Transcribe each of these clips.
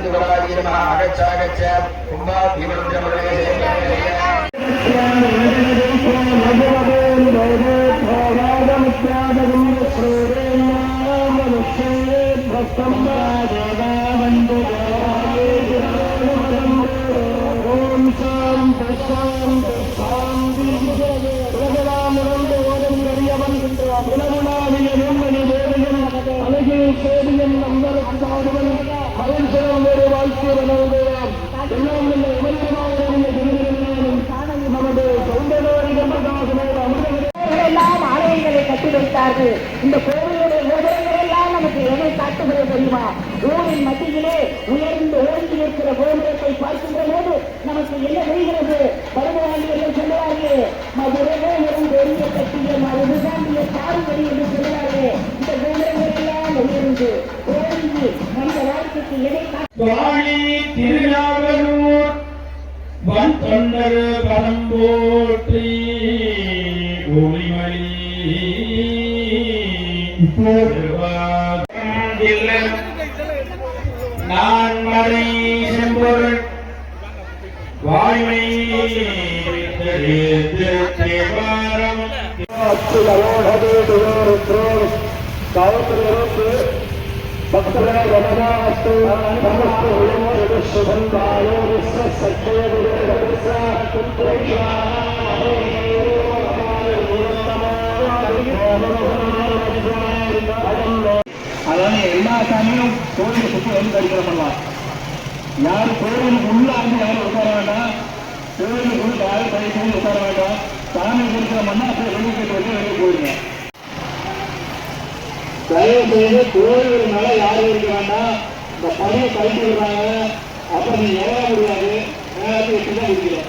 सिद्धवराय नमः आगच्छ कुम्भा ஆலயங்களை கட்டி வைத்தார்கள். இந்த கோவிலுடைய கோபுரங்கள் எல்லாம் நமக்கு எதை காட்டுகிறது தெரியுமா? ஊரின் மத்தியிலே உயர்ந்து ஓய்ந்து இருக்கிற கோபுரத்தை பார்க்கின்ற போது நமக்கு என்ன தெரிகிறது? பருவவாண்டியர்கள் சொல்லுவார்கள், மதுரவே இருந்து எரிய கட்டிய மருதுதாண்டிய சாறுபடி என்று சொல்லுவார்கள். இந்த கோபுரங்கள் எல்லாம் உயர்ந்து ஓய்ந்து மனித வாழ்க்கைக்கு எதை திருநாவலூர் வன் தொண்டர் பலம் போற்றி ஒளிமணி நான் மறை செம்பொருள் வாய்மை தேவாரம் அதனால எல்லா சாமியும் கோயிலை சுற்றி வந்து தரிசனம் பண்ணலாம். யாரும் கோயிலுக்கு உள்ள வந்து யாரும் உட்கார வேண்டாம், கோயிலுக்குள்ள யாரும் தரிசனம் உட்கார வேண்டாம். சாமி தரிசனம் பண்ணா அப்புறம் வெளியே போயிட்டு வந்து வெளியே போயிடுங்க. தயவு செய்து கோயில்னால யாரும் இருக்க வேண்டாம். இந்த பணியை கழித்து விடுறாங்க, அப்புறம் நீங்க ஏற முடியாது. நேரத்துக்கு தான் இருக்கிறோம்.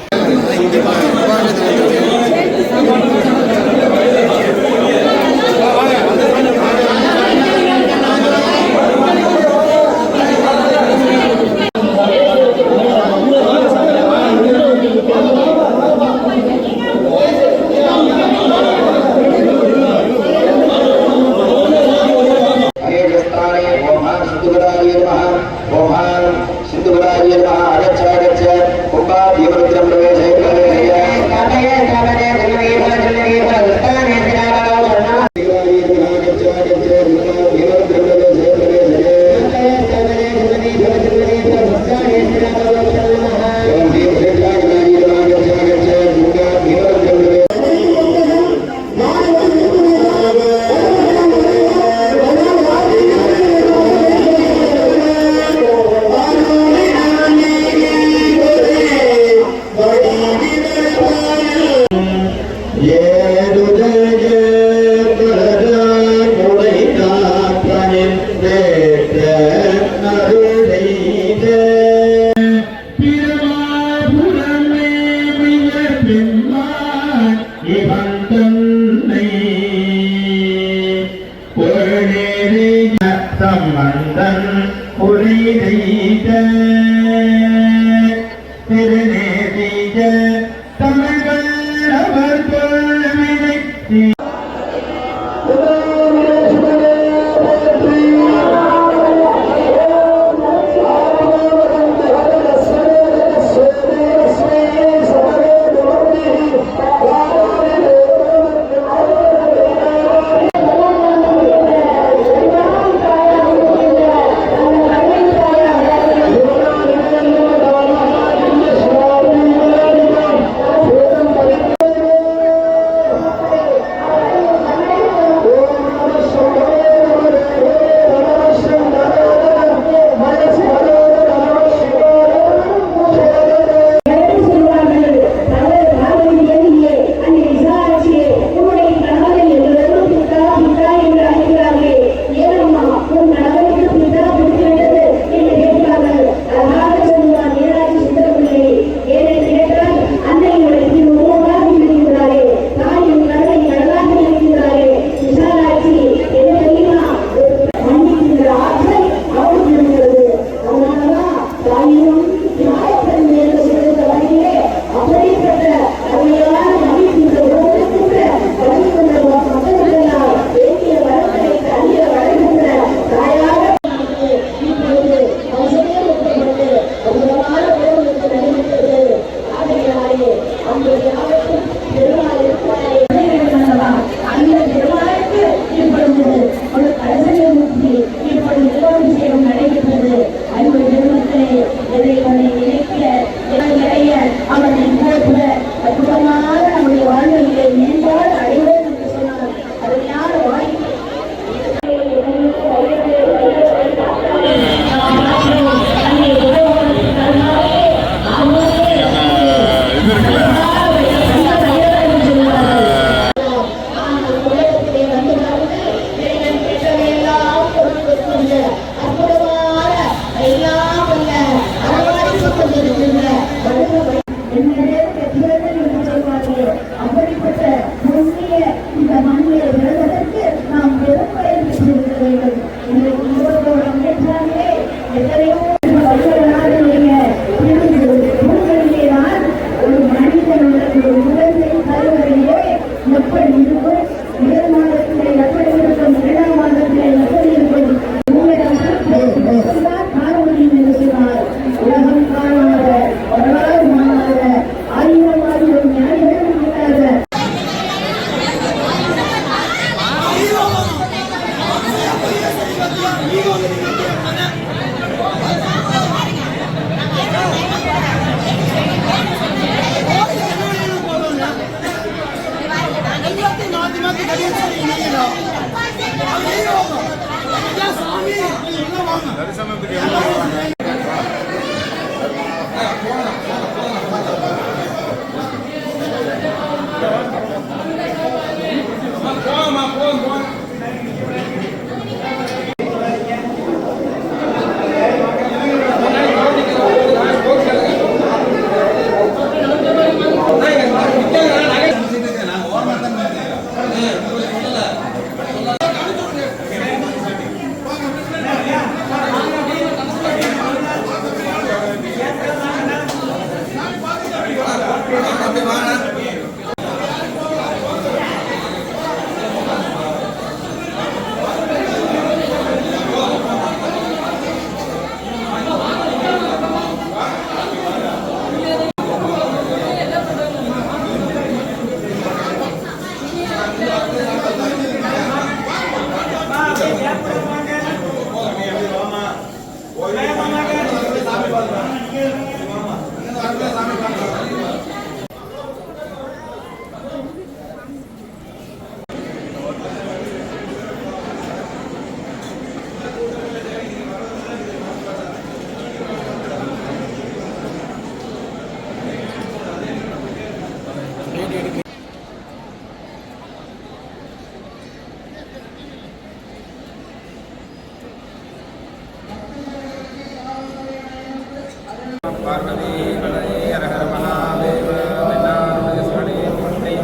பார்வதி வளையே ஹர மகாதேவ வெண்ணாமணி பொன்னை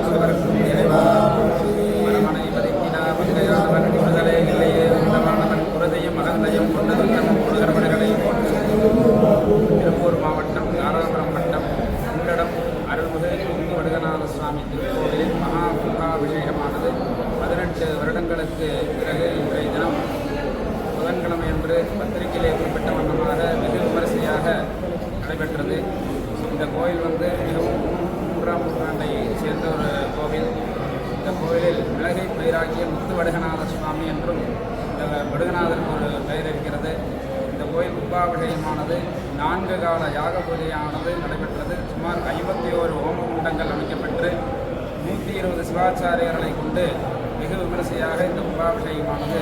சுவர்க்கும் இறைவா மரமனை பதுக்கினா மதுரையானவன் விடுதலை இல்லையே உண்டமானவன் குருதையும் அகந்தையும் கொண்டதும் முருகர்மனைகளை திருப்பூர் மாவட்டம் தாராபுரம் வட்டம் குண்டடம் அருள்மிகு குங்கு வடுகநாத சுவாமி திருக்கோவிலில் மகா கும்பாபிஷேகமானது 18 வருடங்களுக்கு பிறகு இன்றைய தினம் புதன்கிழமை அன்று பத்திரிகையிலே குறிப்பிட்ட வண்ணமாக வெகு விமரிசையாக நடைபெற்றது. இந்த கோயில் மிகவும் 3ஆம் நூற்றாண்டை சேர்ந்த ஒரு கோவில். இந்த கோவிலில் மிளகை பயிராகிய முத்து வடுகநாத சுவாமி என்றும் இந்த வடுகநாதருக்கு ஒரு பெயர் இருக்கிறது. இந்த கோயில் கும்பாபிஷேகமானது 4 கால யாக பூஜையானது நடைபெற்றது. சுமார் 51 ஹோம குண்டங்கள் அமைக்கப்பட்டு 120 சிவாச்சாரியர்களை கொண்டு மிக விமரிசையாக இந்த கும்பாபிஷேகமானது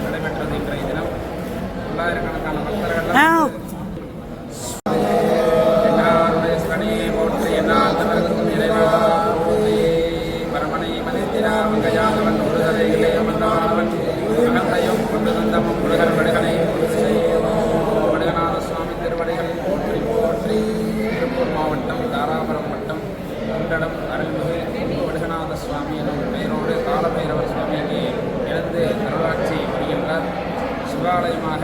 நடைபெற்றது. இன்றைய தினம் பல்லாயிரக்கணக்கான பக்தர்கள் போற்றி என்னாந்தவர்க்கும் இறைவா பரமனை மதித்திராமன் கையானவன் ஒருதலை இல்லை அமர்ந்தவன் அகந்தையும் கொண்டு தந்தமும் முருகர் வடுகனை வடுகநாத சுவாமி திருவடிகள் போற்றி போற்றி. திருப்பூர் மாவட்டம் தாராபுரம் வட்டம் குண்டடம் அருள்மிகு குங்கு வடுகநாத சுவாமி எனும் பெயரோடு காலபைரவர் சுவாமி இங்கே எழுந்து அருளாட்சி புரிகின்றார். சிவாலயமாக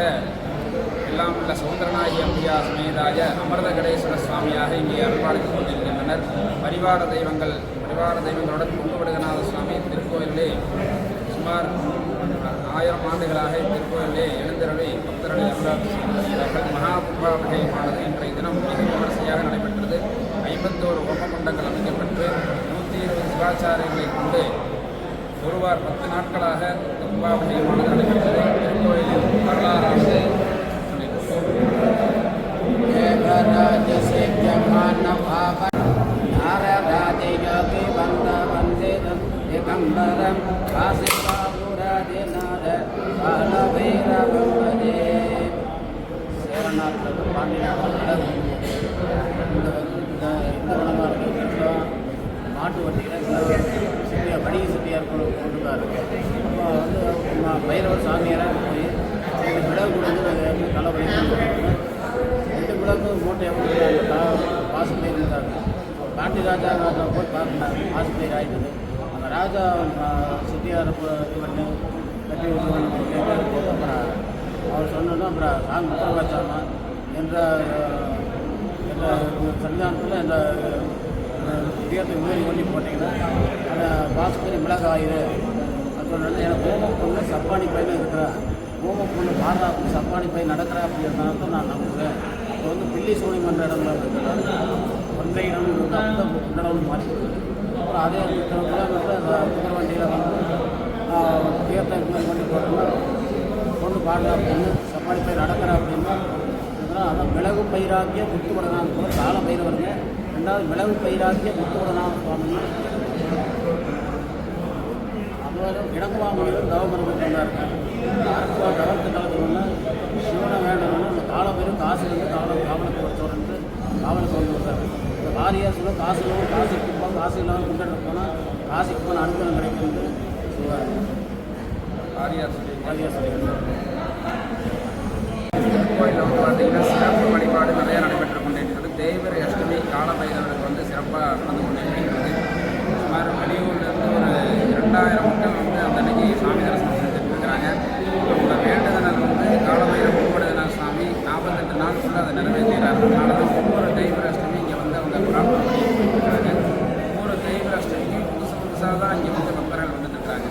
எல்லாம் உள்ள சௌந்தரநாயகி அம்பிகா சமேதாய அமிர்த கடேஸ்வர சுவாமியாக இங்கே அருள்பாலித்துக் கொண்டிருக்கின்றனர். பரிவார தெய்வங்களுடன் குங்கு வடுகநாத சுவாமி திருக்கோயிலே சுமார் 1000 ஆண்டுகளாக திருக்கோயிலே எழுந்தருளி பக்தர்களை அருளாட்சி மகா கும்பாபிஷேகமானது இன்றைய தினம் மிக விமரிசையாக நடைபெற்றது. 51 ஹோமகுண்டங்கள் அமைக்கப்பட்டு 120 சிவாச்சாரியர்களை கொண்டு ஒருவார் 10 நாட்களாக இந்த கும்பாபிஷேகமானது நடைபெற்றது. திருக்கோயிலில் வரலாறானது மாட்டு வண்டியில் வணிக செட்டியார் கொண்டுட்டார். அப்போ பைரவர் சாமியாராக போய் விடவு கொடுத்து தலைவலி 2 விளக்கு மூட்டையாக பாசு பயிர் இருந்தாங்க. காண்டி ராஜா போய் பார்த்தாங்க, பாசு பயிர் ஆகிட்டது. அந்த ராஜா செட்டியார் இது பண்ணி கட்டி விட்டு போது அப்புறம் அவர் சொன்னோன்னா அப்புறம் சாமி முத்திரவாச்சாமா என்ற சன்னிதானத்தில் இந்த தீர்த்தை உயரி பண்ணி போட்டிங்கன்னா அந்த பாசுபதி மிளகாயிரு அது சொன்னது எனக்கு ஹோமம் பொண்ணு சப்பானி பையன் இருக்கிறேன். ஹோமம் பொண்ணு பாடுறாப்பு சப்பானி பையன் நடக்கிறேன் அப்படின்றத நான் நம்புகிறேன். இப்போ பில்லி சோனியம் என்ற இடம்ல இருக்கிறாங்க. ஒன்றை இடம் இடம்னு மாறி அப்புறம் அதே கிலோமீட்டர் அந்த குதிரை வண்டியில் தீர்த்தை உயரி பண்ணி போட்டோம்னா பொண்ணு பாடுறா அப்படின்னு சப்பானி பயிர் நடக்கிறா அப்படின்னா அதான் மிளகு பயிராக்கிய முத்து வடுகநாத கால பைரவருங்க. 2வது மிளகு பயிராக்கிய முத்து வடுகநாத சுவாமி. அதுவரை இடங்குவாமையிலும் தவமரம் கொண்டாருங்க. அரசுவா தவத்து காலத்தில் சிவனை வேண்டணும்னு அந்த காலப்பயிரும் காசுலேருந்து காவலுக்கு வச்சோன்னு காவலுக்கு வந்து விடுறாரு. இந்த வாரியார் சொல்ல காசுகளும் காசுக்கு போக காசு இல்லாமல் கொண்டாட்டு போனால் காசுக்கு போன அனுகூலம் கிடைக்கிறது சொல்லுவார். வாரியார் சொல்லி கோயிலில் பார்த்தீங்கன்னா சிறப்பு வழிபாடு நிறையா நடைபெற்றுக் கொண்டிருக்கிறது. தேய்பிறை அஷ்டமி காலபைரவருக்கு சிறப்பாக நடந்து கொண்டிருக்கிறது. சுமார் வெளியூர்லேருந்து ஒரு 2000 மக்கள் அந்த அன்னைக்கு சாமி தரிசனம் செஞ்சுட்டு இருக்கிறாங்க. அவங்க வேண்டுதல் காலபைரவ கும்படுதன சாமி 48 நாளுக்குள்ள அதை நிறைவேற்றுகிறார். அதனால தான் ஒவ்வொரு தேய்பிறை அஷ்டமி இங்கே அவங்க பிரார்த்தனை பண்ணிட்டு இருக்கிறாங்க. ஒவ்வொரு தேய்பிறை அஷ்டமிக்கும் புதுசாக தான் இங்கே பக்தர்கள் வந்துட்டுருக்காங்க.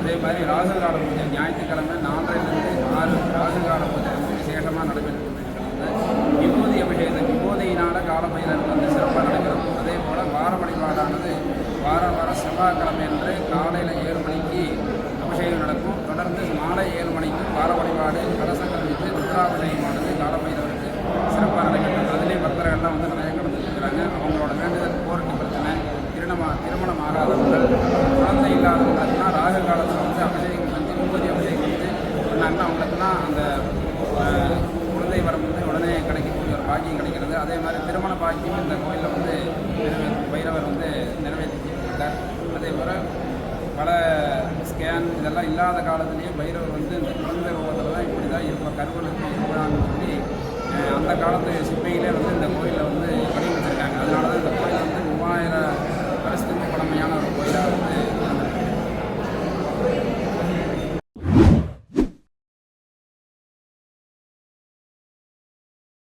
அதே மாதிரி ராகுகால பூஜை ஞாயிற்றுக்கிழமை 4லிருந்து 6 ராகுகால பூஜை விசேஷமாக நடைபெற்று கொண்டிருக்கிறது. விபூதி அபிஷேகம் விபூதியினால் காலபைரவர் சிறப்பாக நடைபெறும். அதே போல் வார வழிபாடானது வார செவ்வாய்க்கிழமை என்று காலையில் 7 மணிக்கு அபிஷேகம் நடக்கும். தொடர்ந்து மாலை 7 மணிக்கு வார வழிபாடு கலசங்கள் வைத்து ருத்ராபிஷேகமானது காலபைரவருக்கு சிறப்பாக நடைபெறும். இதெல்லாம் இல்லாத காலத்திலேயே பைரவர் வந்து இந்த குழந்தை உருவத்தில் தான் இப்படி தான் இருப்ப கருவனுக்கு இருப்பான்னு சொல்லி அந்த காலத்து சிப்பையிலே வந்து இந்த கோயிலில் வந்து